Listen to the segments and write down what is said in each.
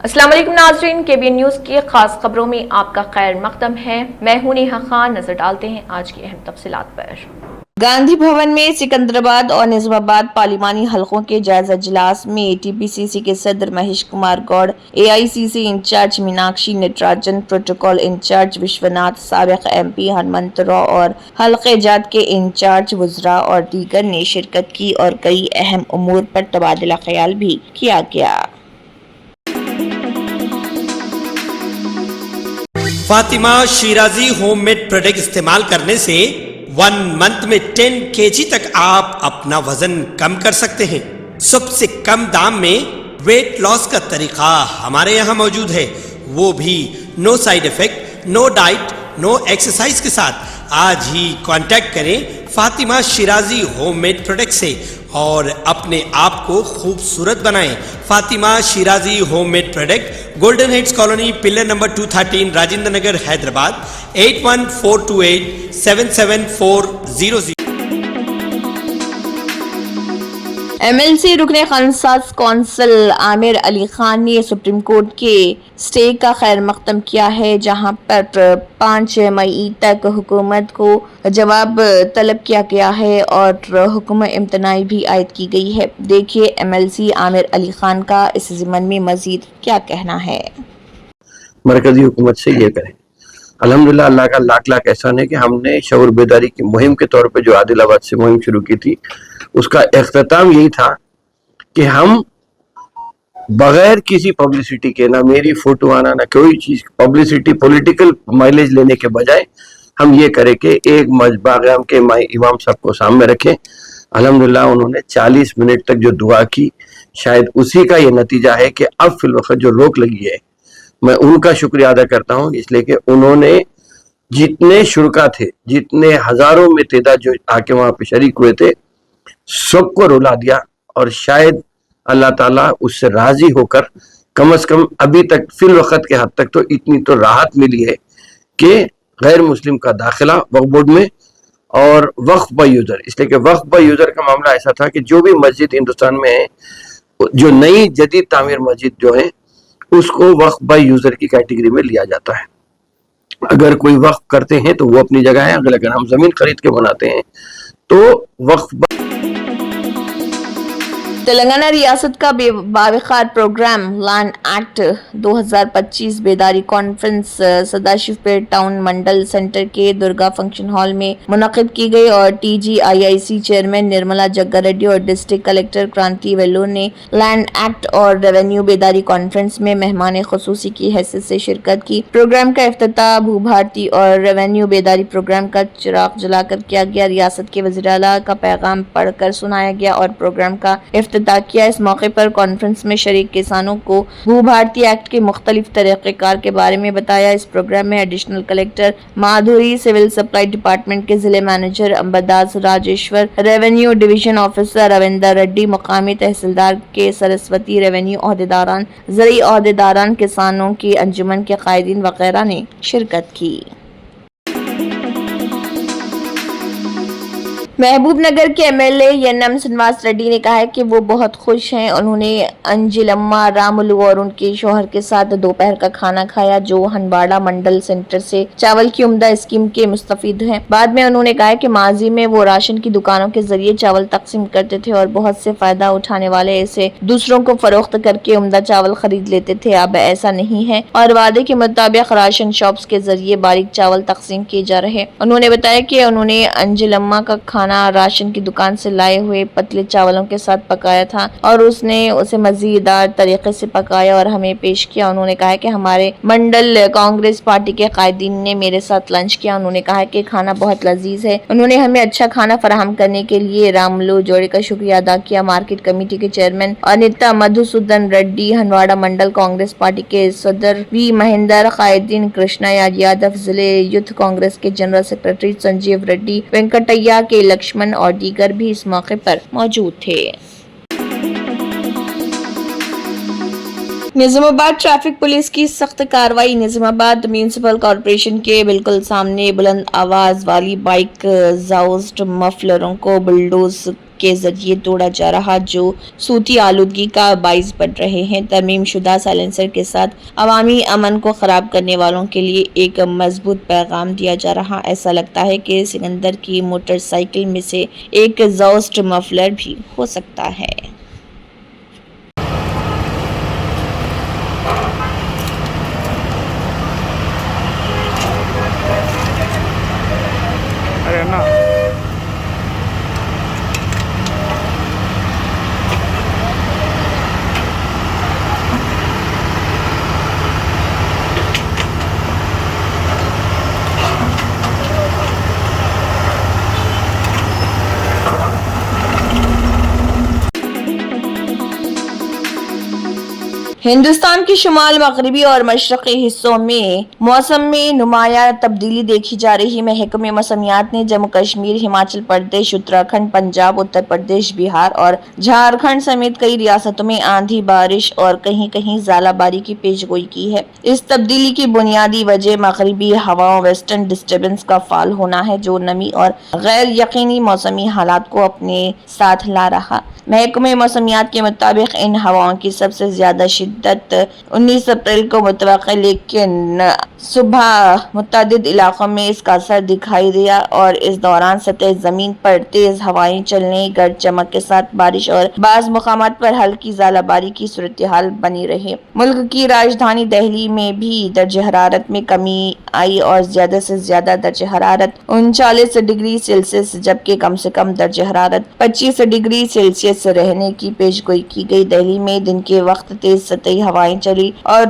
अस्सलाम वालेकुम नाज़रीन, KBN न्यूज़ की खास खबरों में आपका खैर मकदम है। मैं हूं नेहा खान। नजर डालते हैं आज की अहम तफसीलात पर। गांधी भवन में सिकंदराबाद और निजामाबाद पार्लिमानी हलकों के जायजा इजलास में TPCC के सदर Mahesh Kumar Goud, AICC incharge Meenakshi Natarajan, protocol incharge Vishwanath, साबिक MP हनुमंत राव और हल्के जात के इंचार्ज वज़रा और दीगर ने शिरकत की और कई अहम उमूर पर तबादला ख्याल भी किया गया। फातिमा शिराजी होममेड प्रोडक्ट इस्तेमाल करने से 1 मंथ में 10 kg तक आप अपना वजन कम कर सकते हैं। सबसे कम दाम में वेट लॉस का तरीका हमारे यहाँ मौजूद है, वो भी no side effect, no diet, no exercise के साथ। आज ही कांटेक्ट करें फातिमा शिराजी होममेड प्रोडक्ट से और अपने आप को खूबसूरत बनाएं। Fatima Shirazi homemade product, golden heads colony, pillar number 213, Rajendra Nagar, Hyderabad 8142877400। MLC रुकने खानसाज कौंसल आमिर अली खान ने सुप्रीम कोर्ट के स्टे का खैर मकदम किया है, जहां पर 5 मई तक हुकूमत को जवाब तलब किया गया है और हुक्म इम्तनाई भी आयद की गई है। देखिए MLC आमिर अली खान का इस ज़िमन में मजीद क्या कहना है। मरकजी हुकूमत से ये करें। अल्हम्दुलिल्लाह, अल्लाह का लाख लाख एहसान है कि हमने शऊर बेदारी की मुहिम के तौर पे जो आदिलाबाद से मुहिम शुरू की थी, उसका इख्तिताम यही था कि हम बगैर किसी पब्लिसिटी के, ना मेरी फोटो आना, ना कोई चीज पब्लिसिटी, पॉलिटिकल माइलेज लेने के बजाय हम ये करें कि एक बाग़याम के इमाम साहब को सामने रखें। अल्हम्दुलिल्लाह, उन्होंने 40 मिनट तक जो दुआ की, शायद उसी का ये नतीजा है कि अब फिल वक्त जो रोक लगी है, मैं उनका शुक्रिया अदा करता हूँ, इसलिए कि उन्होंने जितने शुरका थे, जितने हजारों में तादाद जो आके वहां पे शरीक हुए थे, सबको रुला दिया। और शायद अल्लाह ताला उससे राजी होकर कम से कम अभी तक फिल वक्त के हद तक तो इतनी तो राहत मिली है कि गैर मुस्लिम का दाखिला वक्फ बोर्ड में और वक्फ बाय यूजर, इसलिए कि वक्फ बाय यूजर का मामला ऐसा था कि जो भी मस्जिद हिंदुस्तान में है, जो नई जदीद तामीर मस्जिद जो है, उसको वक्फ बाय यूजर की कैटेगरी में लिया जाता है। अगर कोई वक्फ करते हैं तो वो अपनी जगह है, अगर हम जमीन खरीद के बनाते हैं तो वक्फ। तेलंगाना रियासत का बावकार प्रोग्राम लैंड एक्ट 2025 बेदारी conference Sadashivpet town mandal centre के दुर्गा फंक्शन हॉल में मुनक़िद की गई और TGIIC चेयरमैन निर्मला जग्गा रेड्डी और डिस्ट्रिक्ट कलेक्टर क्रांति वेल्लोर ने लैंड एक्ट और रेवेन्यू बेदारी कॉन्फ्रेंस में मेहमान ख़ुसूसी की हैसियत से शिरकत की। प्रोग्राम का इफ्तिताह भू भारती और रेवेन्यू बेदारी प्रोग्राम का चिराग जलाकर किया गया। रियासत के वज़ीर आला का पैगाम पढ़कर सुनाया गया और प्रोग्राम का किया। इस मौके पर कॉन्फ्रेंस में शरीक किसानों को भू भारती एक्ट के मुख्तलिफ तरीक़ेकार के बारे में बताया। इस प्रोग्राम में एडिशनल कलेक्टर माधुरी, सिविल सप्लाई डिपार्टमेंट के जिले manager Ambadas Rajeshwar, revenue division officer Ravinder Reddy, मकामी तहसीलदार के सरस्वती, रेवेन्यू ओहदेदारान, ज़रई ओहदेदारान, किसानों की अंजुमन के कायदीन वगैरह ने शिरकत की। महबूब नगर के MLA YNM श्रीनिवास रेड्डी ने कहा है कि वो बहुत खुश हैं। उन्होंने अंजिलम्मा रामुलू और उनके शोहर के साथ दोपहर का खाना खाया, जो हनवाड़ा मंडल सेंटर से चावल की उम्दा स्कीम के मुस्तफीद हैं। बाद में उन्होंने कहा कि माजी में वो राशन की दुकानों के जरिए चावल तकसीम करते थे और बहुत से फायदा उठाने वाले ऐसे दूसरों को फरोख्त करके उम्दा चावल खरीद लेते थे। अब ऐसा नहीं है और वादे के मुताबिक राशन शॉप्स के जरिए बारीक चावल तकसीम किए जा रहे। उन्होंने बताया कि उन्होंने अंजिलम्मा का खाना राशन की दुकान से लाए हुए पतले चावलों के साथ पकाया था और उसने उसे मजेदार तरीके से पकाया और हमें पेश किया। उन्होंने कहा कि हमारे मंडल कांग्रेस पार्टी के कायदीन ने मेरे साथ लंच किया। उन्होंने कहा कि खाना बहुत लजीज है। उन्होंने हमें अच्छा खाना फराहम करने के लिए रामुलू जोड़े का शुक्रिया अदा किया। मार्केट कमेटी के चेयरमैन अनिता मधुसूदन रेड्डी, हनवाड़ा मंडल कांग्रेस पार्टी के सदर V महेंदर, कायदीन कृष्णा यादव, जिले यूथ कांग्रेस के जनरल सेक्रेटरी संजीव रेड्डी, वेंकटैया के लक्ष्मण और दीगर भी इस मौके पर मौजूद थे। निजामाबाद ट्रैफिक पुलिस की सख्त कार्रवाई। निजामाबाद म्यूनिसिपल कॉरपोरेशन के बिल्कुल सामने बुलंद आवाज वाली बाइक एग्जॉस्ट मफलरों को बुलडोज के जरिए तोड़ा जा रहा, जो सूती आलूदगी का बाइस बन रहे हैं। तरमीम शुदा साइलेंसर के साथ अवामी अमन को खराब करने वालों के लिए एक मजबूत पैगाम दिया जा रहा। ऐसा लगता है कि सिकंदर की मोटरसाइकिल में से एक एग्जॉस्ट मफलर भी हो सकता है। अरे ना हिंदुस्तान के शुमाल मगरबी और मशरक़ी हिस्सों में मौसम में नुमाया तब्दीली देखी जा रही। महकमे मौसमियात ने जम्मू कश्मीर, हिमाचल प्रदेश, उत्तराखंड, पंजाब, उत्तर प्रदेश, बिहार और झारखंड समेत कई रियासतों में आंधी, बारिश और कहीं कहीं ज़ालाबारी की पेशगोई की है। इस तब्दीली की बुनियादी वजह मगरबी हवाओं वेस्टर्न डिस्टर्बेंस का फाल होना है, जो नमी और गैर यकीनी मौसमी हालात को अपने साथ ला रहा। महकमे मौसमियात के मुताबिक इन हवाओं की सबसे ज्यादा शिद्दत 19 अप्रैल को मुतवक्किल, लेकिन सुबह मुतअद्दिद इलाकों में इसका असर दिखाई दिया और इस दौरान सतह जमीन पर तेज हवाएं चलने, गरज चमक के साथ बारिश और बाज़ मुकामात पर हल्की ज़ालाबारी की सूरत हाल बनी रही। मुल्क की राजधानी दिल्ली में भी दर्ज हरारत में कमी आई और ज्यादा से ज्यादा दर्ज हरारत 39 डिग्री सेल्सियस जबकि कम से कम दर्ज हरारत 25 डिग्री सेल्सियस रहने की पेशगोई की गई। दिल्ली में दिन के वक्त तेज सतही हवाएं चली और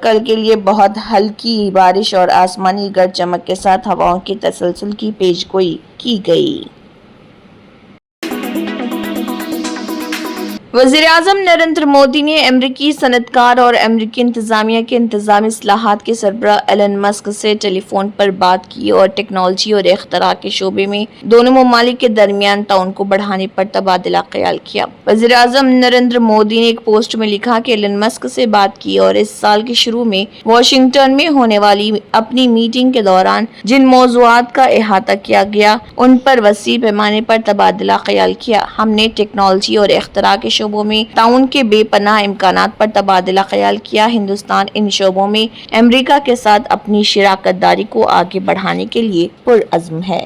कल के लिए बहुत हल्की बारिश और आसमानी गरज चमक के साथ हवाओं की तसलसल की पेशगोई की गई। वज़ीर-ए-आज़म नरेंद्र मोदी ने अमरीकी सनअतकार और अमरीकी इंतजामिया के इंतजामी इस्लाहात के सरबराह एलन मस्क से टेलीफोन पर बात की और टेक्नोलॉजी और इख्तरा के शोबे में दोनों ममालिक के दरमियान ताउन को बढ़ाने पर तबादला ख्याल किया। वज़ीर-ए-आज़म नरेंद्र मोदी ने एक पोस्ट में लिखा कि एलन मस्क से बात की और इस साल के शुरू में वाशिंगटन में होने वाली अपनी मीटिंग के दौरान जिन मौज़ूआत का अहाता किया गया उन पर वसी पैमाने पर तबादला ख्याल किया। हमने टेक्नोलॉजी और इख्तरा के शोबों में ताउन के बेपनाह इम्कानात पर तबादला ख्याल किया। हिंदुस्तान इन शोबों में अमेरिका के साथ अपनी शराकत दारी को आगे बढ़ाने के लिए पुरअज़्म है।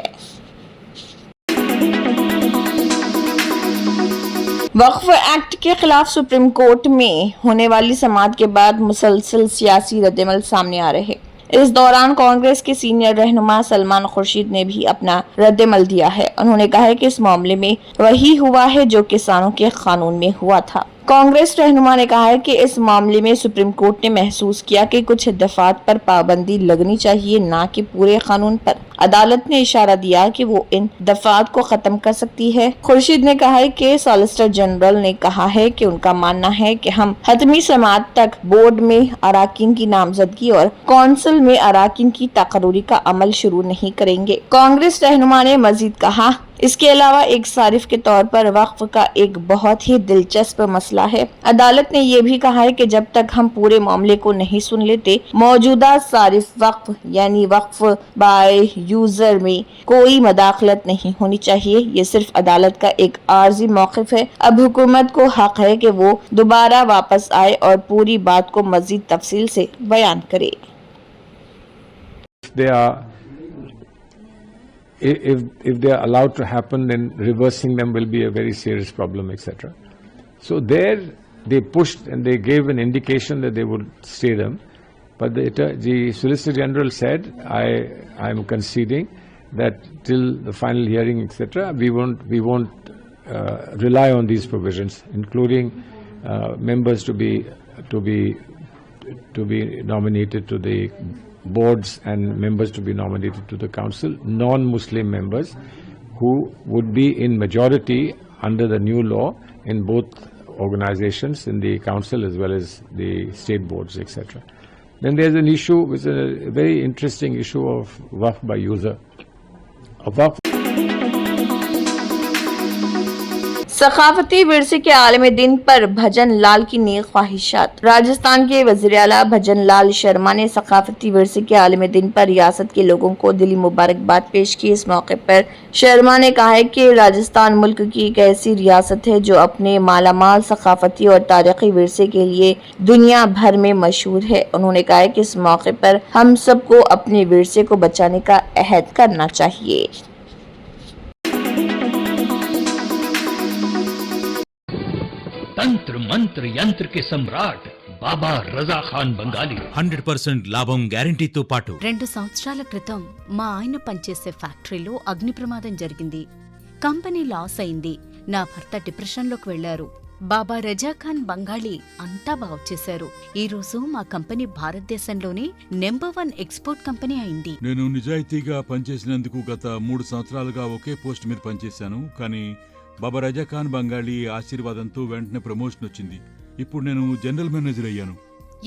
वक्फ एक्ट के खिलाफ सुप्रीम कोर्ट में होने वाली समाअत के बाद मुसलसल सियासी रद्दअमल सामने आ रहे। इस दौरान कांग्रेस के सीनियर रहनुमा सलमान खुर्शीद ने भी अपना रद्दअमल दिया है। उन्होंने कहा है कि इस मामले में वही हुआ है जो किसानों के कानून में हुआ था। कांग्रेस रहनुमा ने कहा है कि इस मामले में सुप्रीम कोर्ट ने महसूस किया कि कुछ दफात पर पाबंदी लगनी चाहिए, ना कि पूरे कानून पर। अदालत ने इशारा दिया कि वो इन दफात को खत्म कर सकती है। खुर्शीद ने कहा है कि सॉलिसिटर जनरल ने कहा है कि उनका मानना है कि हम हतमी समाअत तक बोर्ड में अराकीन की नामजदगी और कौंसिल में अराकीन की तकर्री का अमल शुरू नहीं करेंगे। कांग्रेस रहनुमा ने मजीद कहा, इसके अलावा एक सारिफ के तौर पर वक्फ का एक बहुत ही दिलचस्प मसला है। अदालत ने यह भी कहा है कि जब तक हम पूरे मामले को नहीं सुन लेते, मौजूदा सारिफ वक्फ यानी वक्फ बाय यूजर में कोई मदाखलत नहीं होनी चाहिए। ये सिर्फ अदालत का एक आर्जी मौक़िफ़ है। अब हुकूमत को हक है कि वो दोबारा वापस आए और पूरी बात को मजीद तफसील से बयान करे। If they are allowed to happen, then reversing them will be a very serious problem, etc. So there they pushed and they gave an indication that they would stay them, but the Solicitor General said, I am conceding that till the final hearing, etc., we won't rely on these provisions, including members to be nominated to the boards and members to be nominated to the council, non-Muslim members who would be in majority under the new law in both organizations, in the council as well as the state boards, etc. Then there's an issue, which is a very interesting issue of waqf by user. A waqf सकाफती विरसे के आलमी दिन पर भजन लाल की नेक ख्वाहिशात। राजस्थान के वज़ीर आला भजन लाल शर्मा ने सकाफती विरसे के आलमी दिन पर रियासत के लोगों को दिली मुबारकबाद पेश की। इस मौके पर शर्मा ने कहा है कि राजस्थान मुल्क की एक ऐसी रियासत है जो अपने मालामाल सकाफती और तारीखी विरसे के लिए दुनिया भर में मशहूर है। उन्होंने कहा है कि इस मौके पर हम सबको अपने विरसे को बचाने का अहद करना चाहिए। तंत्र मंत्र यंत्र के सम्राट బాబా రజా ఖాన్ బంగాలి 100% లాభం గ్యారంటీతో పాటు 2 సంవత్సరాల క్రితం మా ఆయన పనిచేసే ఫ్యాక్టరీలో అగ్ని ప్రమాదం జరిగింది. కంపెనీ లాస్ అయింది. నా భర్త డిప్రెషన్లోకి వెళ్లారు. బాబా రజా ఖాన్ బంగాళీ అంతా బాగుచేశారు. ఈ రోజు మా కంపెనీ భారతదేశంలోనే నెంబర్ 1 ఎక్స్పోర్ట్ కంపెనీ అయింది. నేను నిజాయితీగా పనిచేసినందుకు గత 3 సంవత్సరాలుగా ఒకే పోస్ట్ మీద పనిచేశాను. కానీ బాబా రజా ఖాన్ బంగాళీ ఆశీర్వాదంతో వెంటనే ప్రమోషన్ వచ్చింది. ఇప్పుడు నేను జనరల్ మేనేజర్ అయ్యాను.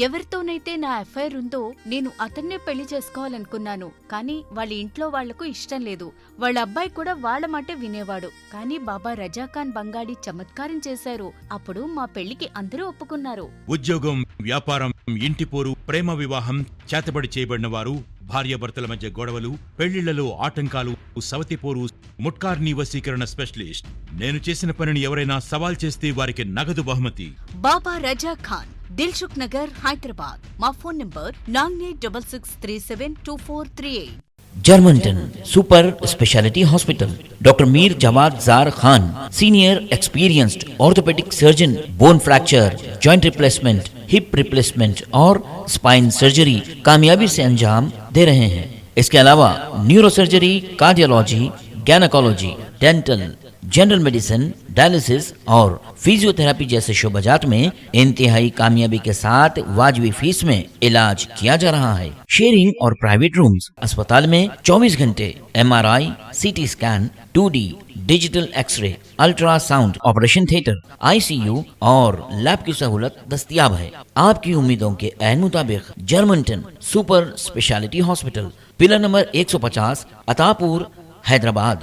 ఎవరితోనైతే నా అఫైర్ ఉందో నేను అతన్నే పెళ్లి చేసుకోవాలనుకున్నాను. కానీ వాళ్ళ ఇంట్లో వాళ్లకు ఇష్టం లేదు. వాళ్ళ అబ్బాయి కూడా వాళ్ళ మాట వినేవాడు. కానీ బాబా రజా ఖాన్ బంగాళీ చమత్కారం చేశారు. అప్పుడు మా పెళ్లికి అందరూ ఒప్పుకున్నారు. ఉద్యోగం, వ్యాపారం, ఇంటి పోరు, ప్రేమ వివాహం, చేతబడి చేయబడిన వారు, భార్యాభర్తల మధ్య గొడవలు, పెళ్లిళ్లలో ఆటంకాలు, సవతిపోరు, ముట్కార్నీ వశీకరణ స్పెషలిస్ట్. నేను చేసిన పనిని ఎవరైనా సవాల్ చేస్తే వారికి నగదు బహుమతి. బాబా రజా ఖాన్, దిల్సుఖ్ నగర్, హైదరాబాద్. మా phone number 9866372438. Germanten super speciality hospital, doctor Mir Jawad Zar Khan, senior experienced orthopaedic surgeon, bone fracture, joint replacement, hip replacement और स्पाइन सर्जरी कामयाबी से अंजाम दे रहे हैं। इसके अलावा neuro surgery, cardiology, gynaecology, dental, general medicine, dialysis और फिजियोथेरेपी जैसे शोबाजात में इंतहाई कामयाबी के साथ वाजबी फीस में इलाज किया जा रहा है। शेयरिंग और प्राइवेट रूम्स, अस्पताल में 24 घंटे MRI, CT scan, 2D digital x-ray, ultrasound, operation theatre, ICU और लैब की सहूलत दस्तयाब है। आपकी उम्मीदों के ऐन मुताबिक Germanten super speciality hospital, pillar number 150, Attapur, Hyderabad.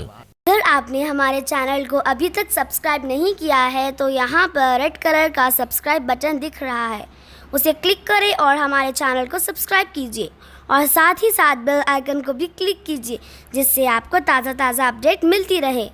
अगर आपने हमारे चैनल को अभी तक सब्सक्राइब नहीं किया है तो यहाँ पर रेड कलर का सब्सक्राइब बटन दिख रहा है, उसे क्लिक करें और हमारे चैनल को सब्सक्राइब कीजिए और साथ ही साथ बेल आइकन को भी क्लिक कीजिए जिससे आपको ताज़ा अपडेट मिलती रहे।